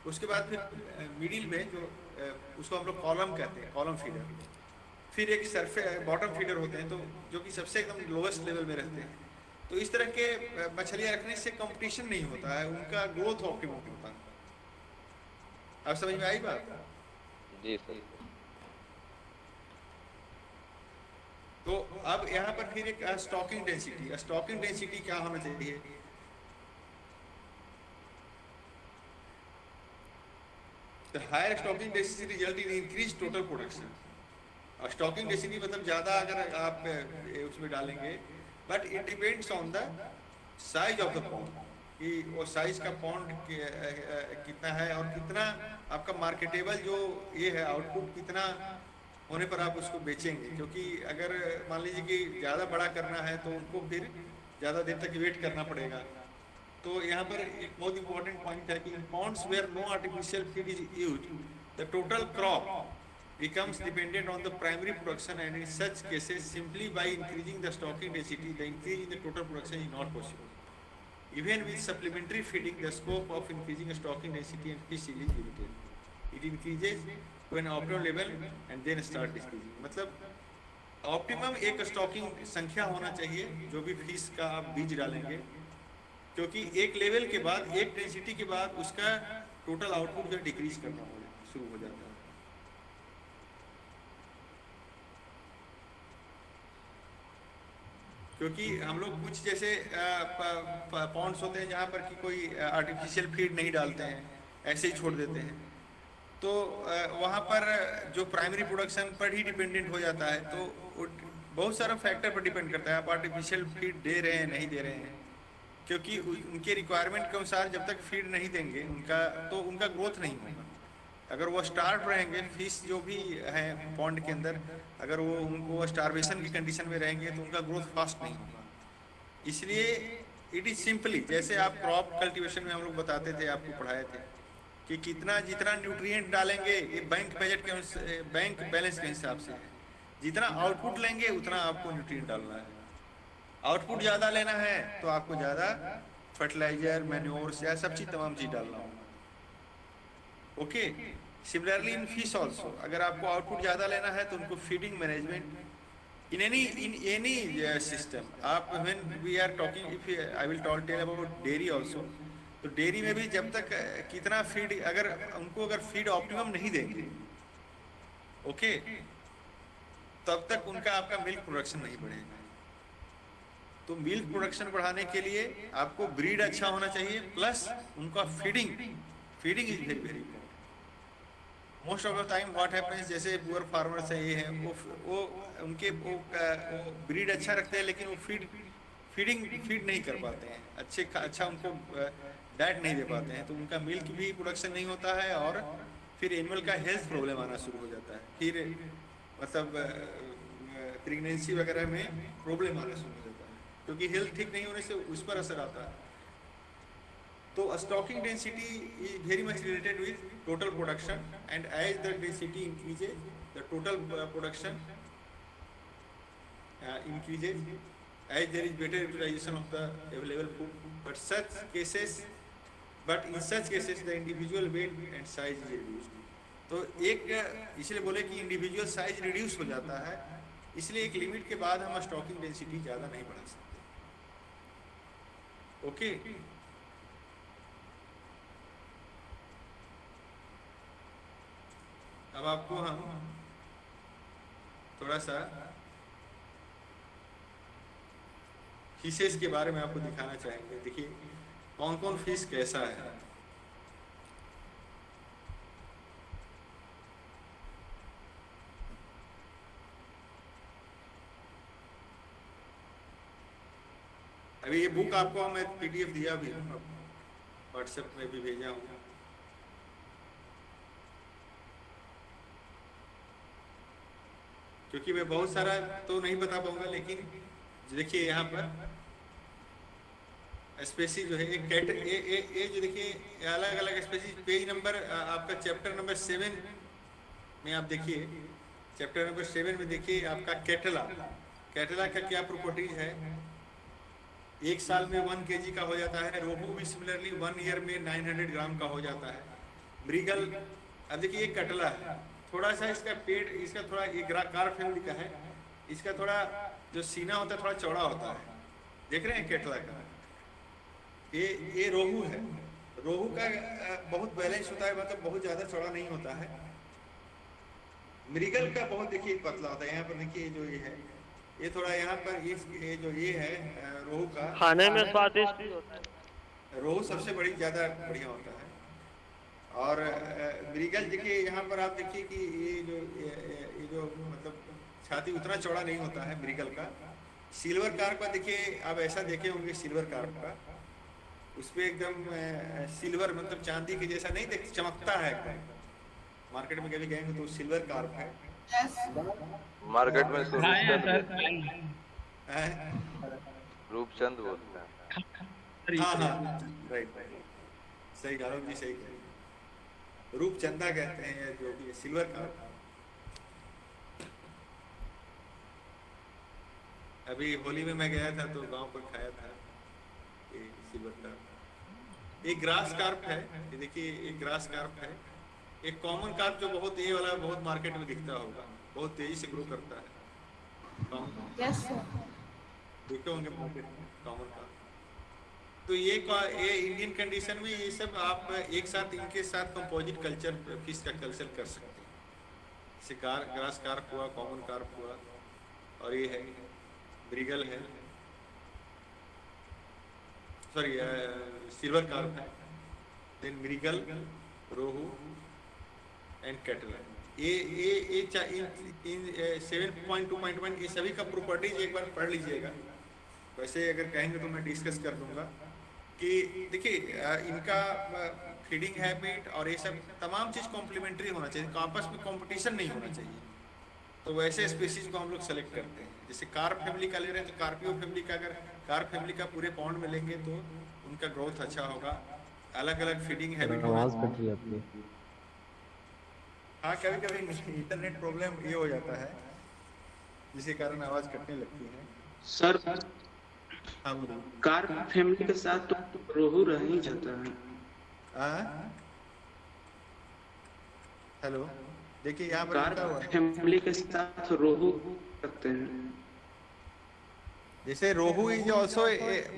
S1: उसके बाद फिर मिडिल में जो उसको हम लोग कॉलम कहते हैं, कॉलम फीडर, फिर एक बॉटम फीडर होते हैं तो जो कि सबसे एकदम लोएस्ट लेवल में रहते हैं। तो इस तरह के मछलियाँ रखने से कंपटीशन नहीं होता है, उनका ग्रोथ ऑप्टिमम होता है। आप समझ में आई बात?
S2: जी सर।
S1: तो अब यहाँ पर फिर एक स्टॉकिंग डेंसिटी क्या होना चाहिए? The higher stocking density result in increased total production. और स्टॉकिंग डेंसिटी मतलब ज़्यादा अगर आप उसमें डालेंगे, but it depends on the size of the pond, कि वो साइज का पॉन्ड कितना है और कितना आपका मार्केटेबल जो ये है आउटपुट कितना होने पर आप उसको बेचेंगे। क्योंकि अगर मान लीजिए कि ज़्यादा बड़ा करना है तो उनको फिर ज़्यादा देर तक वेट करना पड़ेगा। तो यहाँ पर एक बहुत इंपॉर्टेंट पॉइंट है कि in ponds where no artificial feed is used, the total crop becomes dependent on the primary production, and in such cases simply by increasing the stocking density the increase in the total production is not possible. Even with supplementary feeding the scope of increasing the stocking density and fish is limited. It increases to an optimum level and then start decreasing. मतलब ऑप्टिमम एक स्टॉकिंग संख्या होना चाहिए जो भी फिश का आप बीज डालेंगे, क्योंकि एक लेवल के बाद, एक डेंसिटी के बाद उसका टोटल आउटपुट जो डिक्रीज करना शुरू हो जाता है। क्योंकि हम लोग कुछ जैसे पॉन्ड्स होते हैं जहाँ पर कि कोई आर्टिफिशियल फीड नहीं डालते हैं, ऐसे ही छोड़ देते हैं, तो वहाँ पर जो प्राइमरी प्रोडक्शन पर ही डिपेंडेंट हो जाता है। तो बहुत सारा फैक्टर पर डिपेंड करता है आप आर्टिफिशियल फीड दे रहे हैं नहीं दे रहे हैं, क्योंकि उनके रिक्वायरमेंट के अनुसार जब तक फीड नहीं देंगे तो उनका ग्रोथ नहीं होगा। अगर वो स्टार्व रहेंगे, फिश जो भी हैं पॉन्ड के अंदर, अगर वो उनको स्टारवेशन की कंडीशन में रहेंगे तो उनका ग्रोथ फास्ट नहीं होगा। इसलिए इट इज सिंपली, जैसे आप क्रॉप कल्टीवेशन में हम लोग बताते थे, आपको पढ़ाए थे कि जितना न्यूट्रिएंट डालेंगे ये बैंक बजट के बैंक बैलेंस के हिसाब से है। जितना आउटपुट लेंगे उतना आपको न्यूट्रिएंट डालना है। आउटपुट ज़्यादा लेना है तो आपको ज़्यादा फर्टिलाइजर, मैन्योर्स या सब चीज़ तमाम चीज़ डालना होगा। Okay, similarly in fish also, अगर आपको आउटपुट ज़्यादा लेना है तो उनको feeding management in any system, आप when we are talking, if I will tell about dairy also, तो डेयरी में भी जब तक कितना फीड, अगर फीड ऑप्टिमम नहीं देंगे, ओके, तब तक उनका आपका मिल्क प्रोडक्शन नहीं बढ़ेगा। तो मिल्क प्रोडक्शन बढ़ाने के लिए आपको ब्रीड अच्छा होना चाहिए, प्लस उनका feeding is very very important. Most of the time what happens, जैसे पुअर फार्मर्स है ये हैं, वो उनके ब्रीड अच्छा रखते हैं लेकिन वो फीड नहीं कर पाते हैं, अच्छा उनको डाइट नहीं दे पाते हैं, तो उनका मिल्क भी प्रोडक्शन नहीं होता है और फिर एनिमल का हेल्थ प्रॉब्लम आना शुरू हो जाता है, फिर मतलब प्रेगनेंसी वगैरह में प्रॉब्लम आना शुरू हो जाता है, क्योंकि हेल्थ ठीक नहीं होने से उस पर असर आता है। तो stocking density is very much related with total production, and as the density increases the total production increases as there is better utilization of the available food, but in such cases the individual weight and size is reduced. तो इसलिए बोले कि इंडिविजुअल साइज रिड्यूस हो जाता है, इसलिए एक लिमिट के बाद हम स्टॉकिंग डेंसिटी ज़्यादा नहीं बढ़ा सकते। ओके, अब आपको हम थोड़ा सा फिशेस के बारे में आपको दिखाना चाहेंगे। देखिए कौन कौन फिश कैसा है। अभी ये बुक आपको मैं PDF दिया भी, व्हाट्सएप में भी भेजा हूँ। क्योंकि मैं बहुत सारा तो नहीं बता पाऊंगा, लेकिन देखिए यहाँ पर स्पेसी जो है एक कैट ये जो देखिए अलग अलग स्पेसी, पेज नंबर आपका चैप्टर नंबर 7 में आप देखिए, चैप्टर नंबर 7 में देखिए आपका कैटला का क्या प्रॉपर्टीज है? एक साल में 1 kg का हो जाता है। रोहू भी सिमिलरली 1 ईयर में 900 ग्राम का हो जाता है। मृगल, अब देखिए ये कटला है, थोड़ा सा इसका पेट, इसका थोड़ा ये कार फैमिली का है, इसका थोड़ा जो सीना होता है थोड़ा चौड़ा होता है, देख रहे हैं कैटला का। ये रोहू है। रोहू का बहुत बैलेंस होता है, मतलब बहुत ज्यादा चौड़ा नहीं होता है। मृगल का बहुत देखिए पतला होता है। यहाँ पर देखिए जो ये है, ये थोड़ा यहाँ पर ये जो ये है रोहू का,
S5: खाने में स्वादिष्ट भी होता है।
S1: रोहू सबसे बड़ी ज्यादा बढ़िया होता है। और मृगल देखिए यहाँ पर आप देखिए कि ये जो मतलब छाती उतना चौड़ा नहीं होता है मृगल का। सिल्वर कार्प का देखिए आप ऐसा देखे होंगे, सिल्वर कार्प का उसपे एकदम सिल्वर मतलब चांदी के जैसा नहीं देख, चमकता है एकदम। मार्केट में कभी गएंगे तो सिल्वर कार्प है।
S2: मार्केट में इसको
S1: हैं?
S2: रूपचंद बोलते हैं।
S1: हाँ हाँ राइट, सही कह रहा हूँ जी, सही कह रहे हैं। रूपचंदा कहते हैं या जो भी सिल्वर कार्प। अभी होली में मैं गया था तो गांव पर खाया था ये सिल्वर कार्प। एक ग्रास कार्प है, ये देखिए एक ग्रास कार्प है। एक कॉमन कार्प जो बहुत ये वाला बहुत मार्केट में दिखता होगा, बहुत तेजी से ग्रो करता है।
S6: Yes sir.
S1: देखे होंगे मार्केट में कॉमन कार्प। तो ये इंडियन कंडीशन में ये सब आप एक साथ इनके साथ कंपोजिट कल्चर फिश का कल्चर कर सकते हैं। जैसे ग्रास कार्प हुआ, कॉमन कार्प हुआ, और ये है मृगल है, सॉरी सिल्वर कार्प है, देन मृगल, रोहू एंड कैटल। ये 7.2.1 ये सभी का प्रॉपर्टीज एक बार पढ़ लीजिएगा। वैसे अगर कहेंगे तो मैं डिस्कस कर दूंगा कि देखिए इनका फीडिंग हैबिट और ये सब तमाम चीज़ कॉम्प्लीमेंट्री होना चाहिए, आपस में कंपटीशन नहीं होना चाहिए। तो वैसे स्पीसीज को हम लोग सेलेक्ट करते हैं। जैसे कार्प फैमिली का ले रहे हैं तो कार्पियो फैमिली का, अगर कार्प फैमिली का पूरे पॉन्ड में लेंगे तो उनका ग्रोथ अच्छा होगा। अलग अलग फीडिंग हैबिट
S3: आवाज कट रही है आपकी।
S1: हाँ, कभी कभी इंटरनेट प्रॉब्लम ये हो जाता है जिसके कारण आवाज कटने लगती है।
S4: सर
S1: हाँ बोलिए।
S4: कार्प फैमिली के साथ तो रोहू रह ही जाता है।
S1: हेलो, देखिए यहाँ पर
S4: कार्प
S1: लिखा हुआ है
S4: फैमिली के साथ रोहू रखते हैं।
S1: जैसे रोहू इज ऑल्सो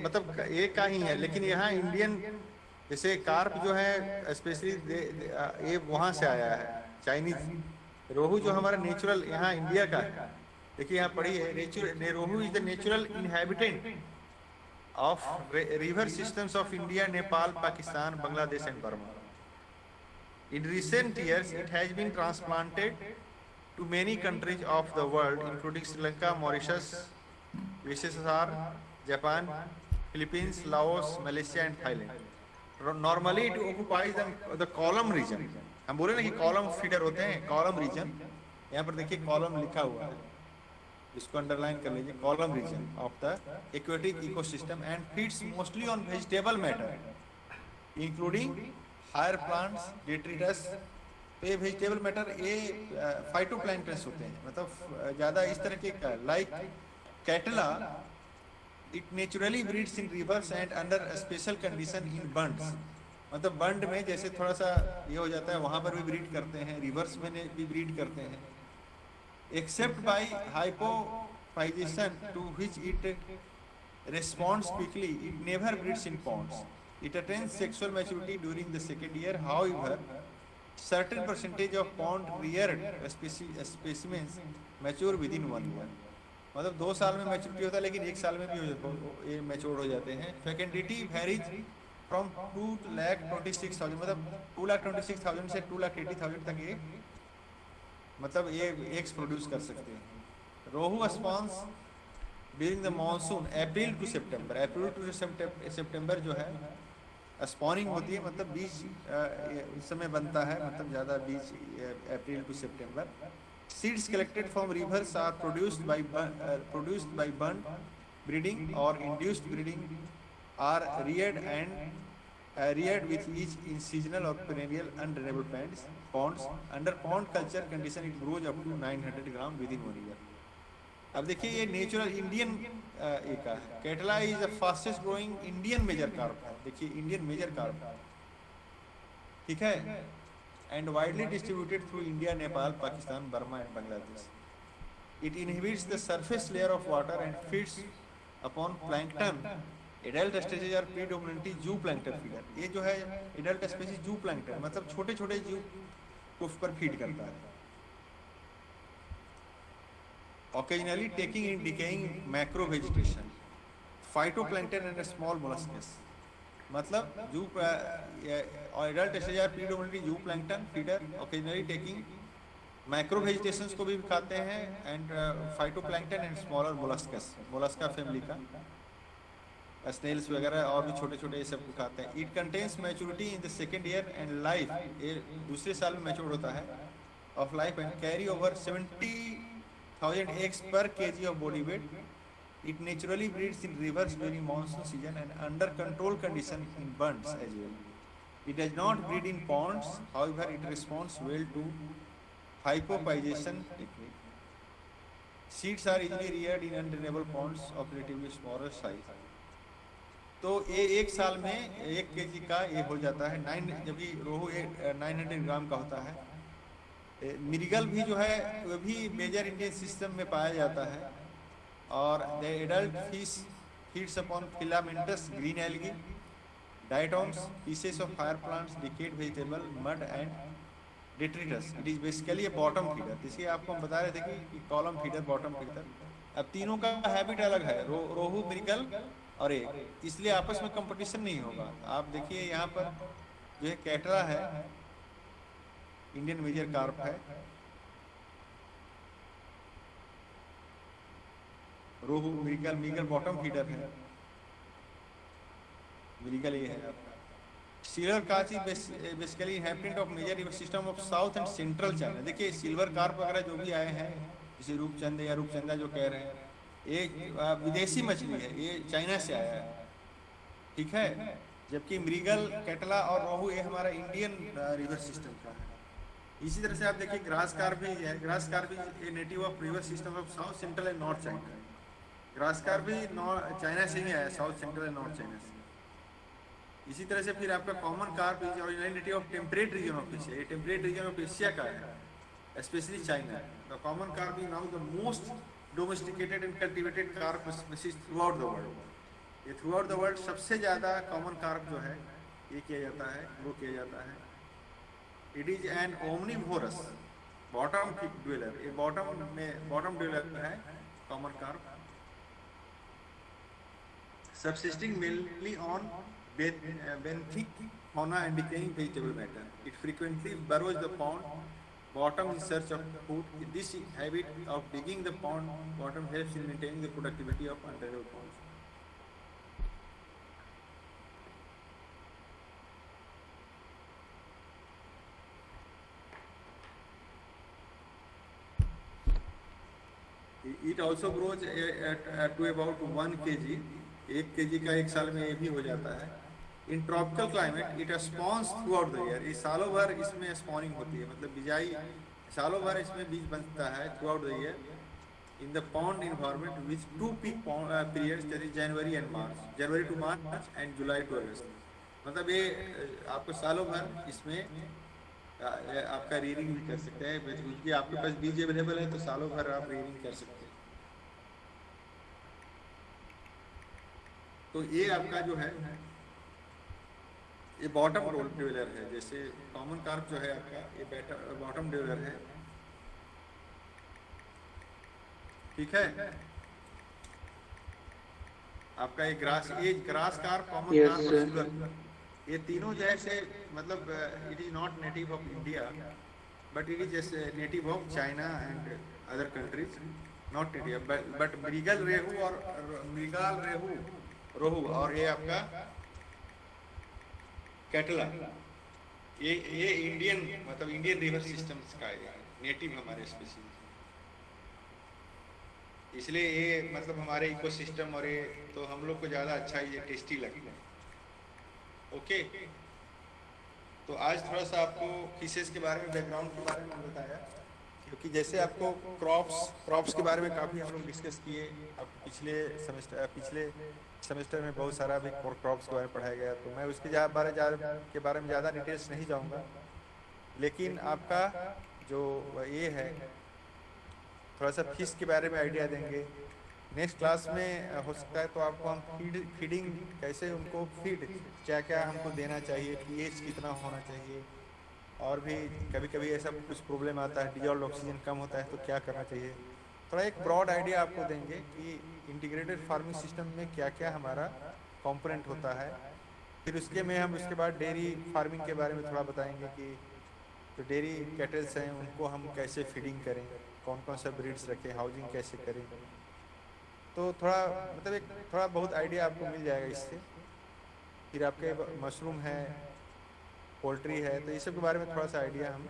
S1: मतलब एक का ही है, लेकिन यहाँ इंडियन जैसे कार्प जो है स्पेशली ये वहाँ से आया है, चाइनीज। रोहू जो हमारा नेचुरल यहाँ इंडिया का है, देखिए यहाँ पढ़ी है, rohu is the natural inhabitant of river systems of India, Nepal, Pakistan, Bangladesh and Burma. In recent years, it has been transplanted to many countries of the world, including Sri Lanka, Mauritius, USSR, Japan, Philippines, Laos, Malaysia, and Thailand. Normally, it occupies the column region. हम बोले ना कि column feeder होते हैं, column region. यहाँ पर देखिए column लिखा हुआ है, इसको अंडरलाइन कर लीजिए। column region of the aquatic ecosystem and feeds mostly on vegetable matter, including higher plants, detritus. तो ये वेजिटेबल मैटर ये फाइटोप्लैंक्टन्स होते हैं, मतलब ज़्यादा इस तरह के like catla. It naturally breeds in reverse and under special condition in बंड्स, मतलब बंड में जैसे थोड़ा सा ये हो जाता है वहाँ पर भी ब्रीड करते हैं, रिवर्स में भी ब्रीड करते हैं। Except by hypophysation to which it responds quickly, it never breeds in ponds. It attains sexual maturity during the second year. However, certain percentage of pond reared specimens mature within 1 year. मतलब 2 साल में मैच्योरिटी होता है, लेकिन 1 साल में भी ये मैच्योर हो जाते हैं। फैकेंडिटी वेरीज फ्रॉम 2,26,000, मतलब 2,26,000 से 2,80,000 तक ये मतलब ये एग्स प्रोड्यूस कर सकते हैं। Rohu spawns during the monsoon April to September जो है स्पॉनिंग होती है, मतलब बीज इस समय बनता है, मतलब ज़्यादा बीज April to September. Seeds collected from rivers are produced by bund breeding और induced breeding are reared with each in seasonal or perennial undrainable ponds. Under pond culture condition, it grows up to 900 gram within 1 year. अब देखिए ये नेचुरल इंडियन एक है, catla is the fastest growing Indian major carp है, देखिए इंडियन मेजर कार्प, ठीक है, and widely distributed through India, Nepal, Pakistan, Burma and Bangladesh. It inhibits the surface layer of water and feeds upon plankton. Adult stages are predominantly zooplankton feeder. ये जो है एडल्ट स्पीशीज जू प्लैंक्टन मतलब छोटे छोटे जीव को पर फीड करता है। Occasionally taking in decaying macro vegetation, phytoplankton and small molluscs, मतलब जू adult stage are predominantly zooplankton feeder, occasionally taking macro vegetations को भी खाते हैं, and phytoplankton and smaller molluscs, Mollusca family का, स्नेल्स वगैरह और भी छोटे छोटे ये सब को खाते हैं। It contains maturity in the second year and life, ये दूसरे साल में मैच्योर होता है of life, and carry over 70,000 eggs per kg of body weight. It naturally breeds in rivers during monsoon season and under control condition in bunds as well. It does not breed in ponds, however it responds well to hypopization technique. Seeds are easily reared in undrainable ponds of relatively smaller size. तो ये एक साल में 1 kg का ये हो जाता है 9, जबकि रोहू 900 ग्राम का होता है। मिर्गल भी जो है वो भी मेजर इंडियन सिस्टम में पाया जाता है, और the adult fish feeds upon filamentous green algae, diatoms, pieces of fire plants, decayed vegetable, mud and detritus. It is basically a bottom feeder. इसलिए आपको हम बता रहे थे कि कॉलम फीडर, बॉटम फीडर। अब तीनों का हैबिट अलग है, रोहू, मिर्गल और एक, इसलिए आपस में कंपटीशन नहीं होगा। आप देखिए यहाँ पर जो है कैटला है, इंडियन मेजर कार्प है, रोहू, मिर्गल बॉटम फीडर है, मिर्गल ये है आपका। Silver carp is basically inhabitant of major river system of south and central China. देखिए सिल्वर कार्प वगैरह जो भी आए हैं, जैसे रूपचंद या रूपचंदा जो कह रहे हैं, ये विदेशी मछली है, ये चाइना से आया है, ठीक है, जबकि मृगल, कैटला और रोहू ये हमारा इंडियन रिवर सिस्टम का है। इसी तरह से आप देखिए ग्रास कार्प भी है, ग्रास कार्प भी native of river system of south central and north China. Grass carp भी चाइना से ही आया, south central and north China से। इसी तरह से फिर आपका common carp is originally native of temperate region of Asia, ये टेम्परेट रीजन ऑफ एशिया का है, specially China. The common carp is now the most domesticated and cultivated carp species through out the world. ये थ्रू आउट द वर्ल्ड सबसे ज़्यादा कॉमन कार्प जो है ये किया जाता है, ग्रो किया जाता है। It is an omnivorous bottom dweller, ये बॉटम ड्वेलर है common carp, subsisting mainly on benthic fauna and decaying vegetable matter. It frequently burrows the pond bottom in search of food. This habit of digging the pond bottom helps in maintaining the productivity of underwater ponds. It also grows to about 1 kg. 1 kg का एक साल में ये भी हो जाता है। In tropical climate it spawns through out the year, ये सालों भर इसमें स्पॉनिंग होती है, मतलब बिजाई सालों भर इसमें बीज बनता है throughout the year in the pond environment with 2 peak periods, that is January and March, January to March and July to August. मतलब ये आपको सालों भर इसमें आपका रीडिंग भी कर सकते हैं, क्योंकि आपके पास बीज अवेलेबल है तो सालों भर आप रीडिंग कर सकते हैं। तो ये आपका जो है ये बॉटम रोल ड्वेलर है, जैसे कॉमन कार्प जो है आपका ये बॉटम ड्वेलर है, ठीक है। आपका ये ग्रास कार्प, कॉमन कार्प और सिल्वर, ये तीनों जैसे मतलब it is not native of India but it is native of China and other countries, not native but mrigal rohu और मृगाल रेहू रोहू और ये आपका कैटला ये इंडियन मतलब इंडियन रिवर सिस्टम्स का है, नेटिव हमारे स्पीशीज, इसलिए ये मतलब हमारे इकोसिस्टम और ये तो हम लोग को ज़्यादा अच्छा ये टेस्टी लगता है। ओके, तो आज थोड़ा सा आपको फिशेस के बारे में, बैकग्राउंड के बारे में बताया, क्योंकि जैसे आपको क्रॉप्स के बारे में काफ़ी हम लोग डिस्कस किए, अब पिछले सेमेस्टर में बहुत सारा भी क्रॉप्स के बारे में पढ़ाया गया, तो मैं उसके बारे में ज़्यादा डिटेल्स नहीं जाऊँगा। लेकिन आपका जो ये है थोड़ा सा फिश के बारे में आइडिया देंगे। नेक्स्ट क्लास में हो सकता है तो आपको हम फीडिंग कैसे उनको क्या क्या हमको देना चाहिए, पीएच कितना होना चाहिए, और भी कभी कभी ऐसा कुछ प्रॉब्लम आता है, डिजॉल्व ऑक्सीजन कम होता है तो क्या करना चाहिए, थोड़ा एक ब्रॉड आइडिया आपको देंगे कि इंटीग्रेटेड फार्मिंग सिस्टम में क्या क्या हमारा कंपोनेंट होता है। फिर उसके बाद डेयरी फार्मिंग के बारे में थोड़ा बताएंगे कि जो डेयरी कैटल्स हैं उनको हम कैसे फीडिंग करें, कौन कौन सा ब्रीड्स रखें, हाउसिंग कैसे करें। तो थोड़ा मतलब एक थोड़ा बहुत आइडिया आपको मिल जाएगा इससे। फिर आपके मशरूम है, पोल्ट्री है, तो ये सब के बारे में थोड़ा सा आइडिया हम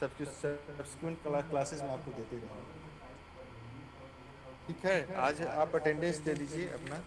S1: सब्सिक्वेंट क्लासेस में आपको देते रहेंगे। ठीक है, आज आप अटेंडेंस दे दीजिए अपना।